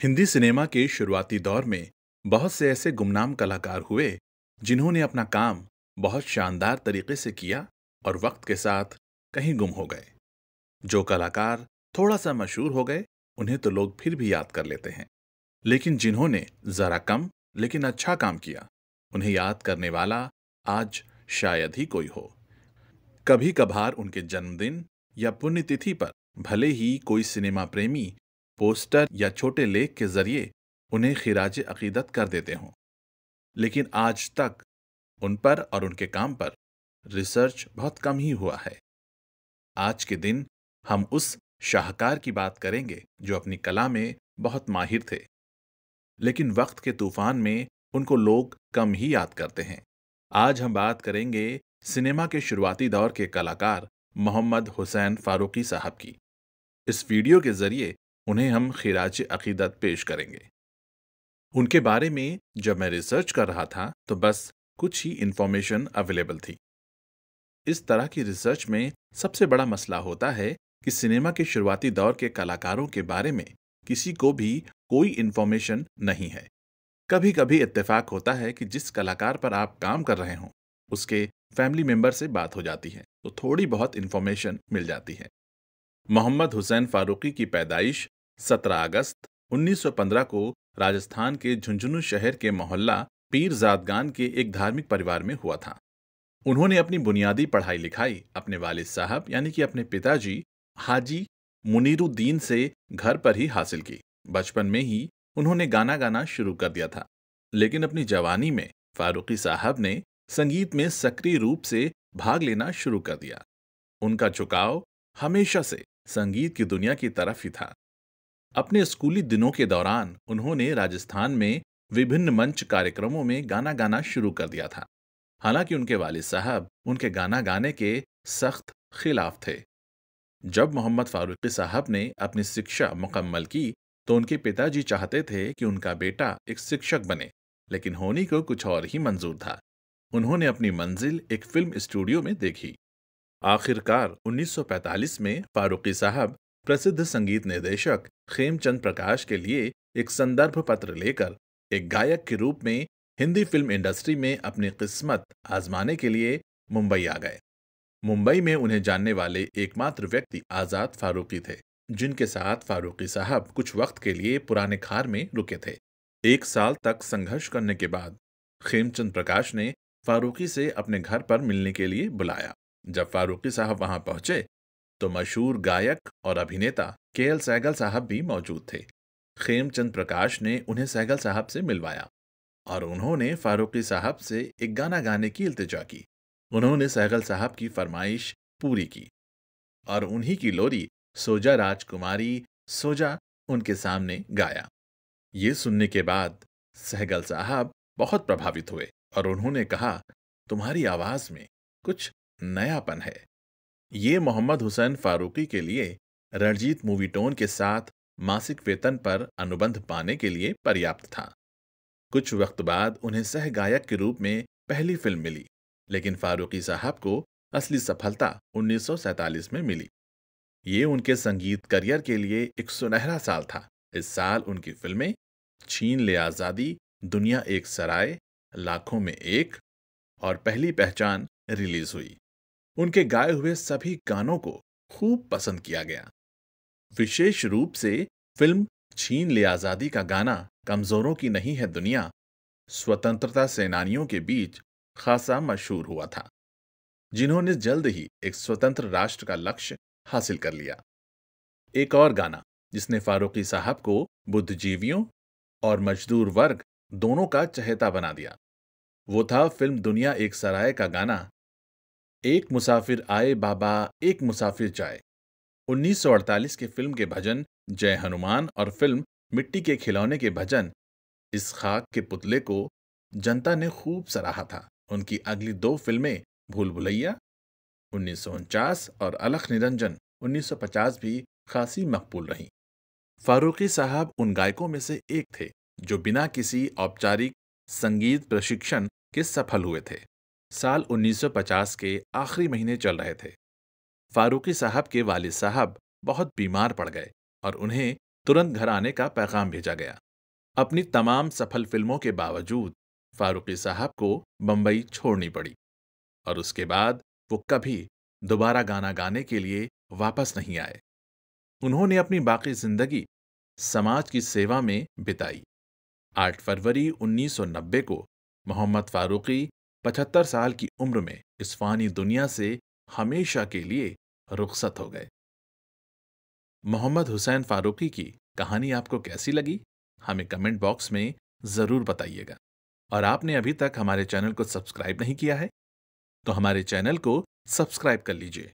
Hindi cinema के शुरुआती दौर में बहुत से ऐसे गुमनाम कलाकार हुए जिन्होंने अपना काम बहुत शानदार तरीके से किया और वक्त के साथ कहीं गुम हो गए। जो कलाकार थोड़ा सा मशहूर हो गए उन्हें तो लोग फिर भी याद कर लेते हैं, लेकिन जिन्होंने जरा कम लेकिन अच्छा काम किया उन्हें याद करने वाला आज शायद ही कोई हो। कभी कभार उनके जन्मदिन या पुण्यतिथि पर भले ही कोई सिनेमा प्रेमी पोस्टर या छोटे लेख के जरिए उन्हें खिराज अकीदत कर देते हों, लेकिन आज तक उन पर और उनके काम पर रिसर्च बहुत कम ही हुआ है। आज के दिन हम उस शाहकार की बात करेंगे जो अपनी कला में बहुत माहिर थे, लेकिन वक्त के तूफान में उनको लोग कम ही याद करते हैं। आज हम बात करेंगे सिनेमा के शुरुआती दौर के कलाकार मोहम्मद हुसैन फारूकी साहब की। इस वीडियो के जरिए उन्हें हम खिराज अकीदत पेश करेंगे। उनके बारे में जब मैं रिसर्च कर रहा था तो बस कुछ ही इंफॉर्मेशन अवेलेबल थी। इस तरह की रिसर्च में सबसे बड़ा मसला होता है कि सिनेमा के शुरुआती दौर के कलाकारों के बारे में किसी को भी कोई इंफॉर्मेशन नहीं है। कभी कभी इत्तेफाक होता है कि जिस कलाकार पर आप काम कर रहे हों उसके फैमिली मेंबर से बात हो जाती है तो थोड़ी बहुत इंफॉर्मेशन मिल जाती है। मोहम्मद हुसैन फारूकी की पैदाइश 17 अगस्त 1915 को राजस्थान के झुंझुनू शहर के मोहल्ला पीरजादगान के एक धार्मिक परिवार में हुआ था। उन्होंने अपनी बुनियादी पढ़ाई लिखाई अपने वालिद साहब यानी कि अपने पिताजी हाजी मुनीरुद्दीन से घर पर ही हासिल की। बचपन में ही उन्होंने गाना गाना शुरू कर दिया था, लेकिन अपनी जवानी में फारूकी साहब ने संगीत में सक्रिय रूप से भाग लेना शुरू कर दिया। उनका झुकाव हमेशा से संगीत की दुनिया की तरफ ही था। अपने स्कूली दिनों के दौरान उन्होंने राजस्थान में विभिन्न मंच कार्यक्रमों में गाना गाना शुरू कर दिया था। हालांकि उनके वालिद साहब उनके गाना गाने के सख्त खिलाफ थे। जब मोहम्मद फारूकी साहब ने अपनी शिक्षा मुकम्मल की तो उनके पिताजी चाहते थे कि उनका बेटा एक शिक्षक बने, लेकिन होनी को कुछ और ही मंजूर था। उन्होंने अपनी मंजिल एक फिल्म स्टूडियो में देखी। आखिरकार 1945 में फारूकी साहब प्रसिद्ध संगीत निर्देशक खेमचंद प्रकाश के लिए एक संदर्भ पत्र लेकर एक गायक के रूप में हिंदी फिल्म इंडस्ट्री में अपनी किस्मत आजमाने के लिए मुंबई आ गए। मुंबई में उन्हें जानने वाले एकमात्र व्यक्ति आजाद फारूकी थे, जिनके साथ फारूकी साहब कुछ वक्त के लिए पुराने खार में रुके थे। 1 साल तक संघर्ष करने के बाद खेमचंद प्रकाश ने फारूकी से अपने घर पर मिलने के लिए बुलाया। जब फारूकी साहब वहां पहुंचे तो मशहूर गायक और अभिनेता के.एल. सहगल साहब भी मौजूद थे। खेमचंद प्रकाश ने उन्हें सहगल साहब से मिलवाया और उन्होंने फारूकी साहब से एक गाना गाने की इल्तिजा की। उन्होंने सहगल साहब की फरमाइश पूरी की और उन्हीं की लोरी सोजा राजकुमारी सोजा उनके सामने गाया। ये सुनने के बाद सहगल साहब बहुत प्रभावित हुए और उन्होंने कहा, तुम्हारी आवाज में कुछ नयापन है। ये मोहम्मद हुसैन फारूकी के लिए रणजीत मूवी टोन के साथ मासिक वेतन पर अनुबंध पाने के लिए पर्याप्त था। कुछ वक्त बाद उन्हें सह गायक के रूप में पहली फिल्म मिली, लेकिन फारूकी साहब को असली सफलता 1947 में मिली। ये उनके संगीत करियर के लिए एक सुनहरा साल था। इस साल उनकी फिल्में छीन ले आजादी, दुनिया एक सराय, लाखों में एक और पहली पहचान रिलीज हुई। उनके गाए हुए सभी गानों को खूब पसंद किया गया। विशेष रूप से फिल्म छीन ले आजादी का गाना कमजोरों की नहीं है दुनिया स्वतंत्रता सेनानियों के बीच खासा मशहूर हुआ था, जिन्होंने जल्द ही एक स्वतंत्र राष्ट्र का लक्ष्य हासिल कर लिया। एक और गाना जिसने फारूकी साहब को बुद्धिजीवियों और मजदूर वर्ग दोनों का चहेता बना दिया, वो था फिल्म दुनिया एक सराय का गाना एक मुसाफिर आए बाबा एक मुसाफिर जाए। 1948 के फिल्म के भजन जय हनुमान और फिल्म मिट्टी के खिलौने के भजन इस खाक के पुतले को जनता ने खूब सराहा था। उनकी अगली 2 फिल्में भूल भुलैया 1949 और अलख निरंजन 1950 भी खासी मकबूल रहीं। फारूकी साहब उन गायकों में से एक थे जो बिना किसी औपचारिक संगीत प्रशिक्षण के सफल हुए थे। साल 1950 के आखिरी महीने चल रहे थे। फारूकी साहब के वालिद साहब बहुत बीमार पड़ गए और उन्हें तुरंत घर आने का पैगाम भेजा गया। अपनी तमाम सफल फिल्मों के बावजूद फारूकी साहब को बंबई छोड़नी पड़ी और उसके बाद वो कभी दोबारा गाना गाने के लिए वापस नहीं आए। उन्होंने अपनी बाकी जिंदगी समाज की सेवा में बिताई। 8 फरवरी 1990 को मोहम्मद फारूकी 75 साल की उम्र में इस फानी दुनिया से हमेशा के लिए रुखसत हो गए। मोहम्मद हुसैन फारूकी की कहानी आपको कैसी लगी? हमें कमेंट बॉक्स में जरूर बताइएगा। और आपने अभी तक हमारे चैनल को सब्सक्राइब नहीं किया है तो हमारे चैनल को सब्सक्राइब कर लीजिए